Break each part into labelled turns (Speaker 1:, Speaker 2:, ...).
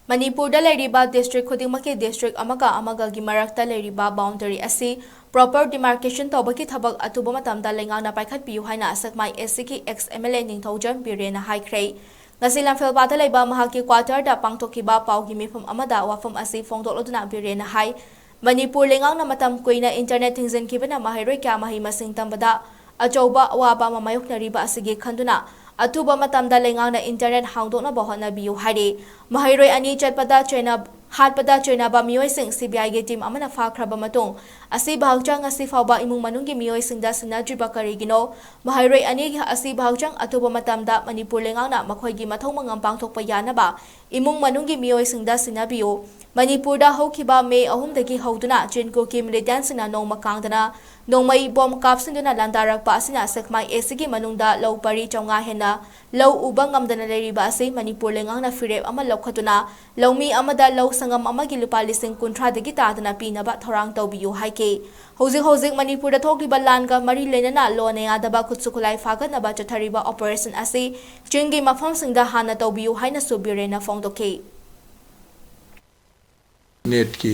Speaker 1: Manipurda leiriba district khudingmaki district amaga gi marakta leiriba boundary asi proper demarcation tobaki thabak atuba matamda lengana paikhat piu haina asakmai SC ex MLA 𝐂𝐞𝐤𝐚 na haikhre ngasi lamphel bada leiba mahaki quarter da pangthokiba paugi mifum amada wafam asi fongdoloduna 𝐵𝐴 na hai Manipur lengangna matam kuina internet thingzenkibana mahairoi kya mahi masing tambada achouba awaba mamayoknariba asigi khanduna atuba matamda lengangna internet hangdokna bahona biu hari mahairoi ani chatpada chena hatpada chena ba mioi sing CBI ge team amana fakhraba matung asi bhagchang asi fawba imung manunggi mioi singda sinadriba karigino mahairoi ani asi bhagchang atuba matamda Manipur lengangna makhoigi mathong mangam pangthokpa yanaba imung manunggi mioi singda sinabiu Manipurda haukiba May 3 dagi hauduna 𝐁𝐢𝐽 militant sina nongma kangdana nongmai bom kapsinduna landarakpa asina sakmai SC manungda lau pari chonga hena lau uba ngamdana leiriba asi Manipur lengangna firep ama lokhatuna laumi amada lau sangam amagi lupa lising 30 dagi tadana pinaba thorang tawbiyu haike hojik Manipurda thokliba langa mari lenana lone adaba khutsukulai fagatnaba chathariba operation asi chinggi mafamsingda hana tawbiyu haina subirena fongdoke
Speaker 2: net की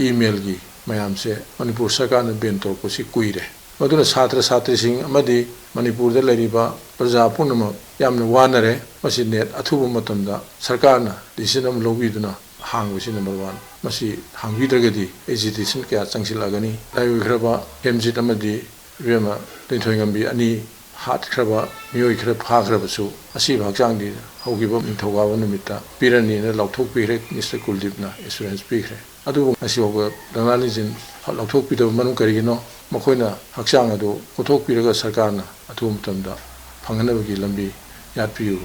Speaker 2: email की ma'am से मणिपुर सरकार ने Ben तौर को कुईरे मधुना छात्र छात्री Singh अमदी Manipur the लरिबा प्रजा पुनम यामन वानरे मसी net अथुब मतमदा सरकार ना डिसिजन अम लौबिदुना हांगबसी नंबर 1 मसी हांगबिद्रगदी एजुकेशन क्या चंगसिलागनी लाइखरबा एमजिट अमदी रेमा दैथोयंगबी अनि हाथ खरबा मियोय खर फाखरबसु असि भागचांगदी हौगिबा निथौगाबा नुमिता पिरनी न लौथोक पिरे मिस्टर कुलदीपना एश्योरेंस पिखरे अदुबो असिबो दंगालिजिन लौथोक पिदब मनु करिगिनो मखोयना हक्चांग अदु कोथोक पिरगा सरकारना अथुम तमदा फंगनबगी लंबी यादपियु